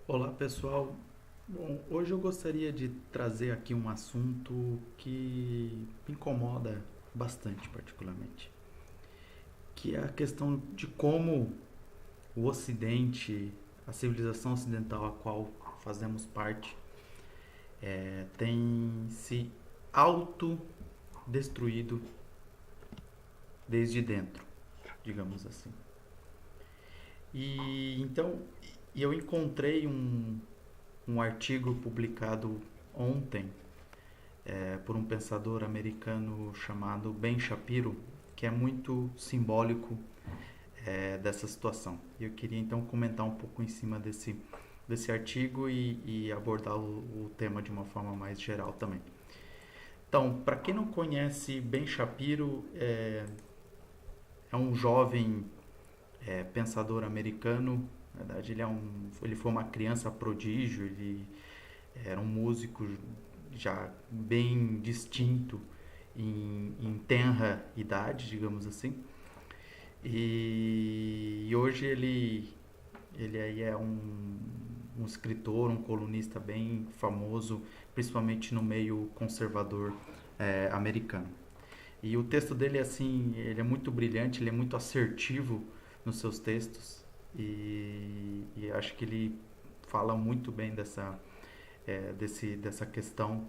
Olá pessoal, bom, hoje eu gostaria de trazer aqui um assunto que me incomoda bastante, particularmente, que é a questão de como o Ocidente, a civilização ocidental a qual fazemos parte, tem se autodestruído desde dentro, digamos assim. E então eu encontrei um artigo publicado ontem por um pensador americano chamado Ben Shapiro, que é muito simbólico dessa situação. E eu queria então comentar um pouco em cima desse artigo e abordar o tema de uma forma mais geral também. Então, para quem não conhece, Ben Shapiro é um jovem pensador americano. Na verdade, ele foi uma criança prodígio, ele era um músico já bem distinto em tenra idade, digamos assim. E hoje ele aí é um escritor, um colunista bem famoso, principalmente no meio conservador americano. E o texto dele é assim, ele é muito brilhante, ele é muito assertivo nos seus textos e acho que ele fala muito bem dessa questão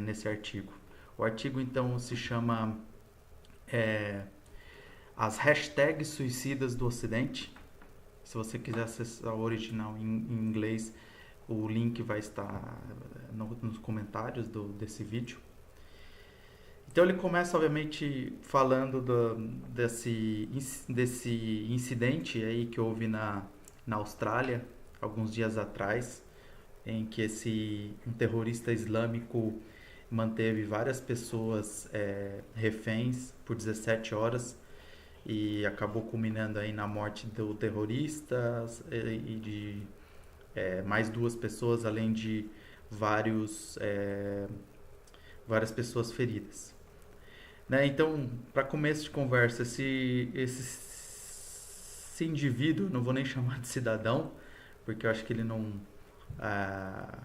nesse artigo. O artigo então se chama é, As Hashtags Suicidas do Ocidente. Se você quiser acessar o original em inglês, o link vai estar nos comentários desse vídeo. Então ele começa, obviamente, falando desse incidente aí que houve na Austrália, alguns dias atrás, em que um terrorista islâmico manteve várias pessoas reféns por 17 horas e acabou culminando aí na morte do terrorista e de mais duas pessoas, além de vários, várias pessoas feridas. Né? Então, para começo de conversa, esse indivíduo, não vou nem chamar de cidadão, porque eu acho que ele ah,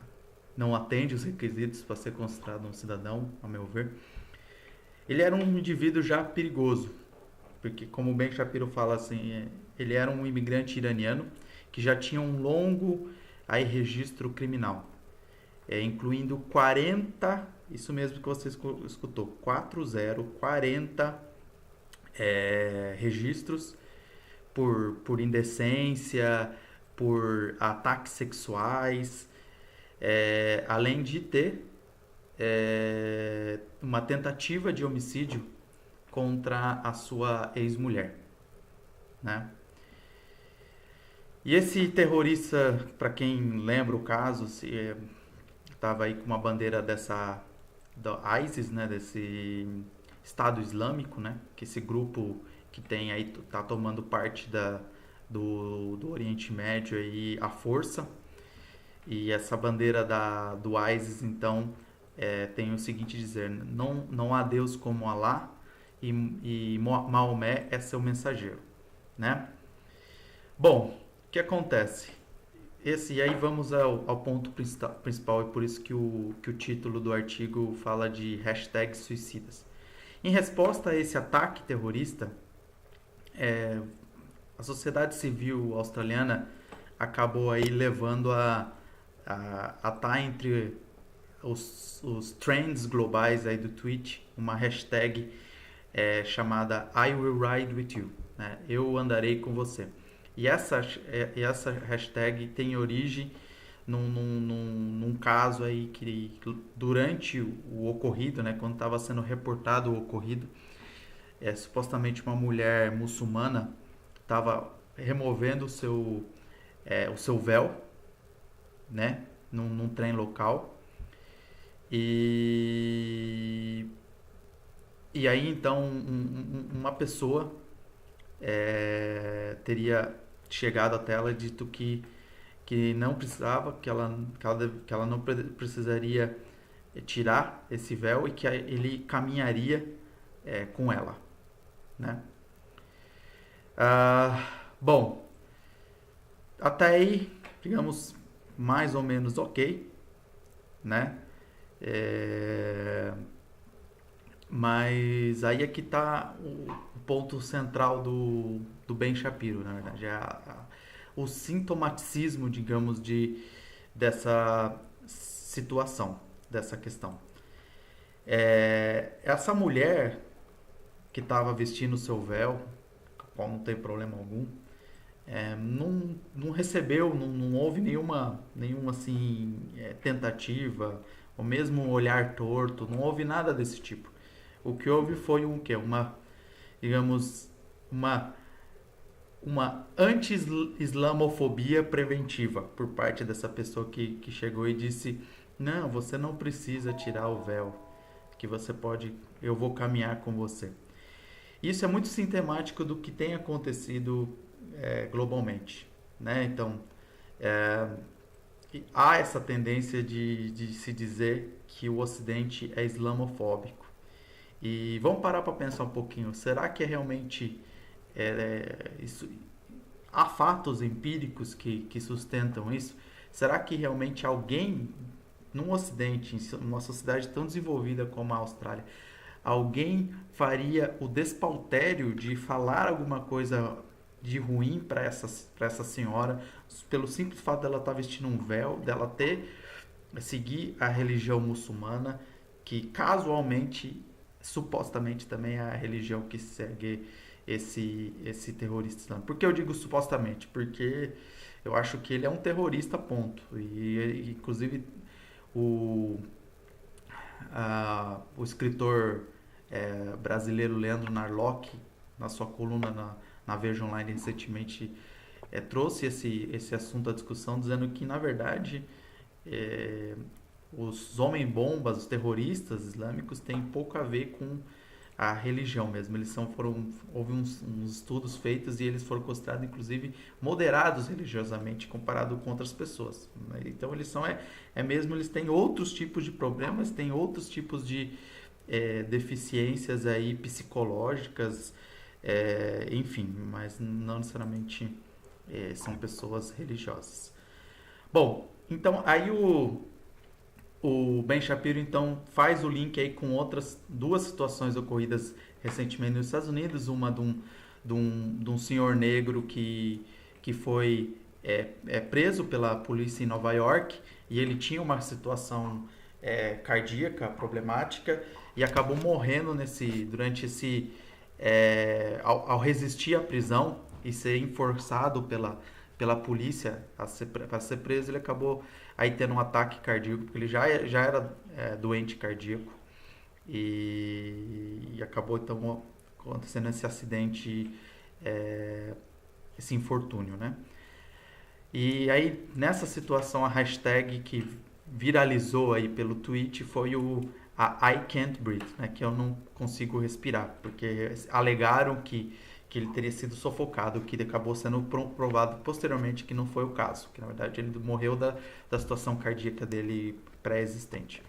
não atende os requisitos para ser considerado um cidadão, a meu ver. Ele era um indivíduo já perigoso, porque como Ben Shapiro fala assim, ele era um imigrante iraniano que já tinha um longo aí registro criminal, incluindo 40, isso mesmo que você escutou, 40 registros por indecência, por ataques sexuais, além de ter uma tentativa de homicídio contra a sua ex-mulher, né? E esse terrorista, para quem lembra o caso, estava aí com uma bandeira da ISIS, né, desse Estado Islâmico, né, que esse grupo que tem aí tá tomando parte do Oriente Médio aí à força. E essa bandeira do ISIS, então, tem o seguinte dizer: não há Deus como Alá e Maomé é seu mensageiro, né? Bom, o que acontece? E aí vamos ao ponto principal, e por isso que o título do artigo fala de hashtags suicidas. Em resposta a esse ataque terrorista, a sociedade civil australiana acabou aí levando a estar entre os trends globais aí do tweet, uma hashtag chamada I will ride with you, né? Eu andarei com você. E essa hashtag tem origem num caso aí que durante o ocorrido, né, quando estava sendo reportado o ocorrido, supostamente uma mulher muçulmana estava removendo o seu véu, né, num trem local. E, e aí então uma pessoa teria chegado até ela e dito que não precisava, que ela não precisaria tirar esse véu e que ele caminharia com ela, né? Bom, até aí, digamos, mais ou menos ok, né? Mas aí é que está o ponto central do Ben Shapiro, na verdade. O sintomaticismo, digamos, dessa situação, dessa questão. Essa mulher que estava vestindo o seu véu, qual não tem problema algum, não recebeu, não houve nenhuma assim, tentativa, ou mesmo um olhar torto, não houve nada desse tipo. O que houve foi digamos, uma, uma anti-islamofobia preventiva por parte dessa pessoa que chegou e disse: não, você não precisa tirar o véu, que você pode, eu vou caminhar com você. Isso é muito sintomático do que tem acontecido globalmente, né? Então, é, há essa tendência de se dizer que o Ocidente é islamofóbico. E vamos parar para pensar um pouquinho. Será que é realmente isso? Há fatos empíricos que sustentam isso? Será que realmente alguém no Ocidente, em uma sociedade tão desenvolvida como a Austrália, alguém faria o despautério de falar alguma coisa de ruim para essa senhora pelo simples fato dela estar vestindo um véu, dela seguir a religião muçulmana, que casualmente, supostamente também é a religião que segue esse terrorista islâmico. Por que eu digo supostamente? Porque eu acho que ele é um terrorista, ponto. E inclusive o, o escritor brasileiro Leandro Narlock, na sua coluna na Veja Online recentemente, trouxe esse assunto à discussão, dizendo que, na verdade, os homem-bombas, os terroristas islâmicos, têm pouco a ver com a religião mesmo. Houve uns estudos feitos e eles foram considerados, inclusive, moderados religiosamente comparado com outras pessoas. Então, eles têm outros tipos de problemas, têm outros tipos de deficiências aí psicológicas, enfim, mas não necessariamente são pessoas religiosas. Bom, então aí o Ben Shapiro então faz o link aí com outras duas situações ocorridas recentemente nos Estados Unidos, uma de um senhor negro que foi preso pela polícia em Nova York e ele tinha uma situação cardíaca problemática e acabou morrendo durante ao resistir à prisão e ser enforçado pela polícia para ser preso, ele acabou aí tendo um ataque cardíaco, porque ele já era doente cardíaco e acabou então acontecendo esse acidente, esse infortúnio, né? E aí nessa situação a hashtag que viralizou aí pelo tweet foi a I can't breathe, né? Que eu não consigo respirar, porque alegaram que ele teria sido sufocado, que acabou sendo provado posteriormente que não foi o caso, que na verdade ele morreu da situação cardíaca dele pré-existente.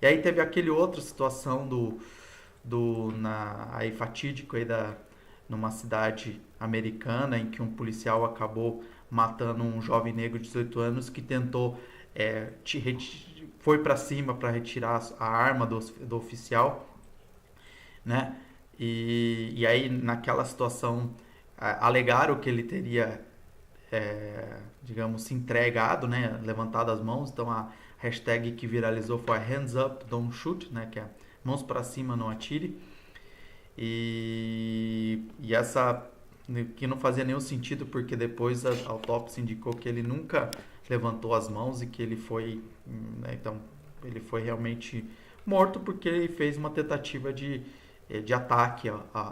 E aí teve aquele outra situação aí fatídico aí numa cidade americana em que um policial acabou matando um jovem negro de 18 anos que tentou foi para cima para retirar a arma do oficial, né? E aí, naquela situação, alegaram que ele teria, digamos, se entregado, né? Levantado as mãos. Então, a hashtag que viralizou foi Hands Up, Don't Shoot, né? Que é mãos para cima, não atire. E essa que não fazia nenhum sentido, porque depois a autópsia indicou que ele nunca levantou as mãos e que ele foi, né? Então, ele foi realmente morto porque ele fez uma tentativa de ataque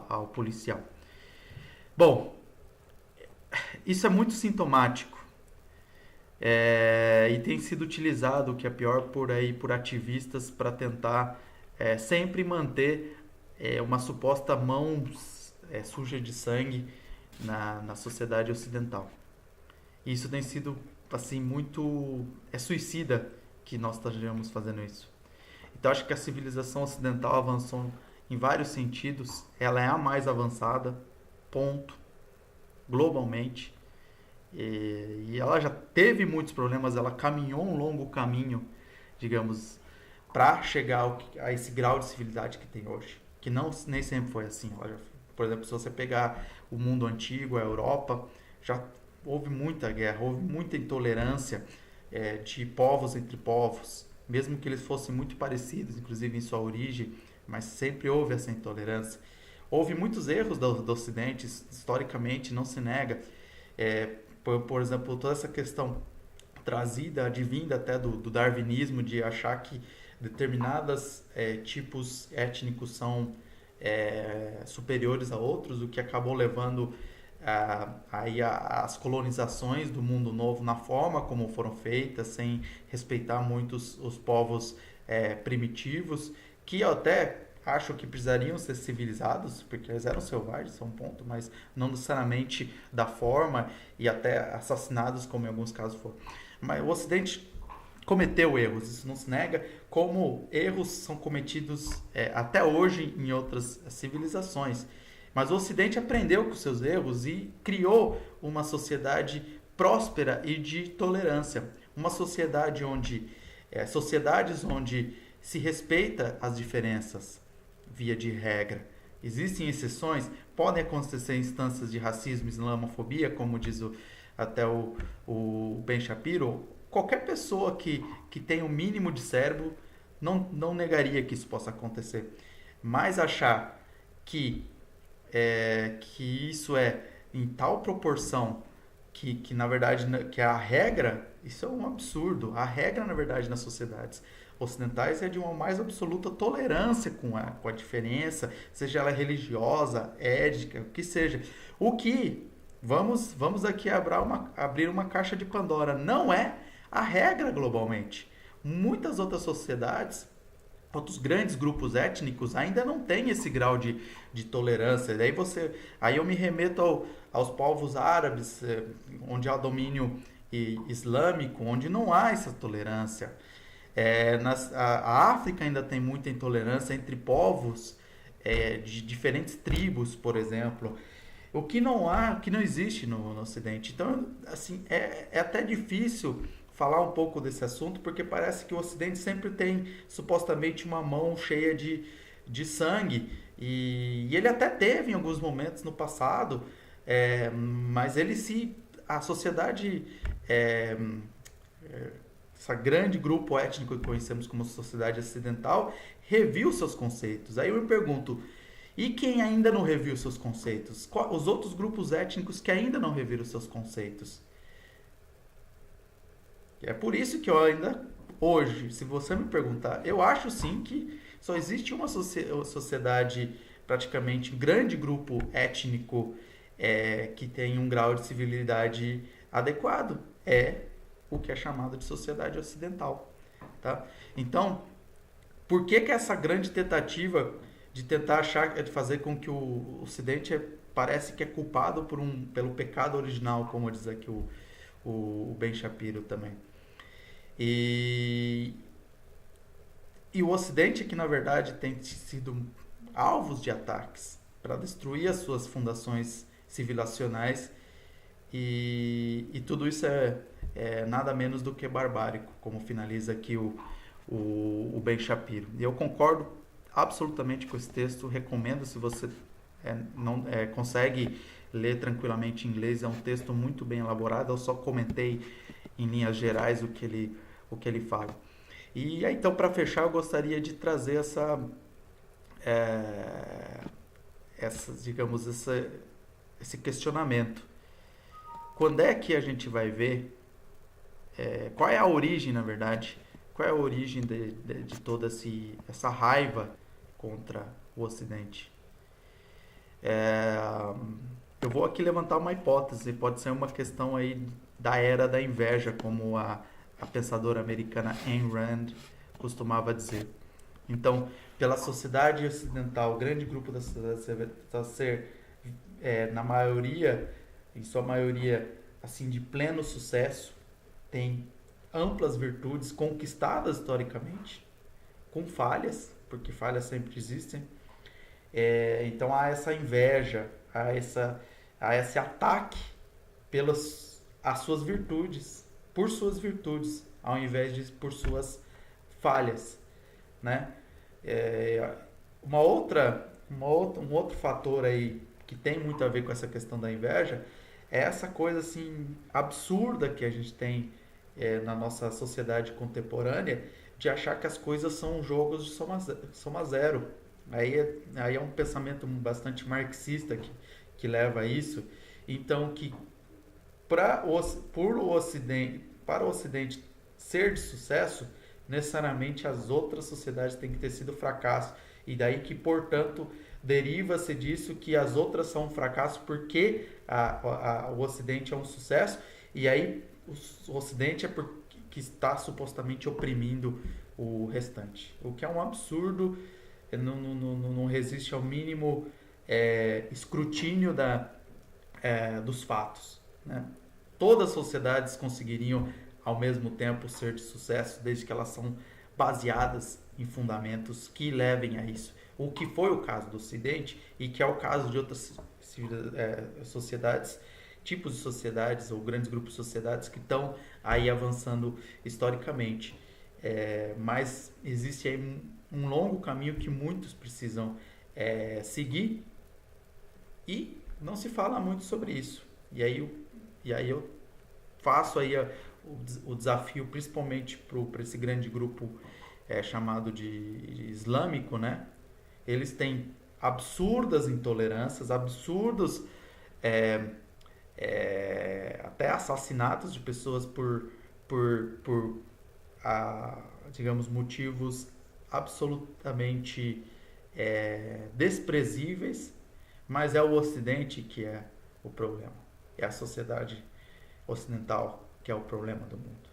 ao policial. Bom, isso é muito sintomático e tem sido utilizado, o que é pior, por ativistas para tentar sempre manter uma suposta mão suja de sangue na sociedade ocidental. E isso tem sido assim muito suicida que nós estejamos fazendo isso. Então acho que a civilização ocidental avançou em vários sentidos, ela é a mais avançada, ponto, globalmente, e ela já teve muitos problemas, ela caminhou um longo caminho, digamos, para chegar a esse grau de civilidade que tem hoje, que não nem sempre foi assim. Por exemplo, se você pegar o mundo antigo, a Europa, já houve muita guerra, houve muita intolerância de povos entre povos, mesmo que eles fossem muito parecidos, inclusive em sua origem, mas sempre houve essa intolerância. Houve muitos erros do Ocidente, historicamente, não se nega. Por exemplo, toda essa questão trazida, advinda até do darwinismo, de achar que determinados tipos étnicos são superiores a outros, o que acabou levando aí as colonizações do mundo novo na forma como foram feitas, sem respeitar muito os povos primitivos, que eu até acho que precisariam ser civilizados, porque eles eram selvagens, são um ponto, mas não necessariamente da forma, e até assassinados, como em alguns casos foram. Mas o Ocidente cometeu erros, isso não se nega, como erros são cometidos até hoje em outras civilizações. Mas o Ocidente aprendeu com seus erros e criou uma sociedade próspera e de tolerância. Uma sociedade sociedades onde se respeita as diferenças, via de regra. Existem exceções, podem acontecer instâncias de racismo, islamofobia, como diz até o Ben Shapiro. Qualquer pessoa que tenha o mínimo de cérebro não negaria que isso possa acontecer. Mas achar que isso em tal proporção que na verdade que a regra, isso é um absurdo. A regra, na verdade, nas sociedades ocidentais é de uma mais absoluta tolerância com a diferença, seja ela religiosa, étnica, o que seja. O que, vamos aqui abrir uma caixa de Pandora, não é a regra globalmente. Muitas outras sociedades, outros grandes grupos étnicos ainda não têm esse grau de tolerância. Aí eu me remeto aos povos árabes, onde há domínio islâmico, onde não há essa tolerância. A África ainda tem muita intolerância entre povos de diferentes tribos, por exemplo. O que não existe no Ocidente. Então, assim, é até difícil falar um pouco desse assunto, porque parece que o Ocidente sempre tem supostamente uma mão cheia de sangue, e ele até teve em alguns momentos no passado, mas a sociedade, esse grande grupo étnico que conhecemos como sociedade ocidental, reviu seus conceitos. Aí eu me pergunto, e quem ainda não reviu seus conceitos? Os outros grupos étnicos que ainda não reviram seus conceitos? É por isso que eu ainda, hoje, se você me perguntar, eu acho sim que só existe uma sociedade, praticamente, um grande grupo étnico que tem um grau de civilidade adequado. É o que é chamado de sociedade ocidental. Tá? Então, por que essa grande tentativa de tentar de fazer com que o Ocidente parece que é culpado pelo pecado original, como diz aqui o Ben Shapiro também. E o Ocidente que, na verdade, tem sido alvos de ataques para destruir as suas fundações civilizacionais, e tudo isso é nada menos do que barbárico, como finaliza aqui o Ben Shapiro. E eu concordo absolutamente com esse texto, recomendo se você não consegue ler tranquilamente em inglês, é um texto muito bem elaborado, eu só comentei em linhas gerais o que ele fala. E aí, então, para fechar, eu gostaria de trazer esse questionamento. Quando é que a gente vai ver qual é a origem, na verdade, qual é a origem de toda essa raiva contra o Ocidente? Eu vou aqui levantar uma hipótese, pode ser uma questão aí da era da inveja, como a pensadora americana Ayn Rand costumava dizer. Então, pela sociedade ocidental, o grande grupo da sociedade ser, em sua maioria, assim, de pleno sucesso, tem amplas virtudes conquistadas historicamente, com falhas, porque falhas sempre existem. Então há essa inveja, há esse ataque as suas virtudes, por suas virtudes, ao invés de por suas falhas, né? É, um outro fator aí que tem muito a ver com essa questão da inveja é essa coisa assim absurda que a gente tem na nossa sociedade contemporânea de achar que as coisas são jogos de soma zero. Aí é um pensamento bastante marxista que leva a isso. Então, que para o Ocidente ser de sucesso, necessariamente as outras sociedades têm que ter sido fracasso. E daí que, portanto, deriva-se disso que as outras são um fracasso porque o Ocidente é um sucesso. E aí o Ocidente é porque está supostamente oprimindo o restante. O que é um absurdo, não resiste ao mínimo escrutínio dos fatos, né? Todas as sociedades conseguiriam ao mesmo tempo ser de sucesso desde que elas são baseadas em fundamentos que levem a isso. O que foi o caso do Ocidente e que é o caso de outras sociedades, tipos de sociedades ou grandes grupos de sociedades que estão aí avançando historicamente. Mas existe aí um longo caminho que muitos precisam seguir e não se fala muito sobre isso. E aí eu faço aí o desafio principalmente para esse grande grupo chamado de islâmico, né? Eles têm absurdas intolerâncias, absurdos até assassinatos de pessoas por digamos, motivos absolutamente desprezíveis, mas é o Ocidente que é o problema. É a sociedade ocidental que é o problema do mundo.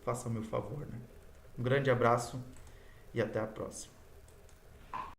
Faça o meu favor, né? Um grande abraço e até a próxima.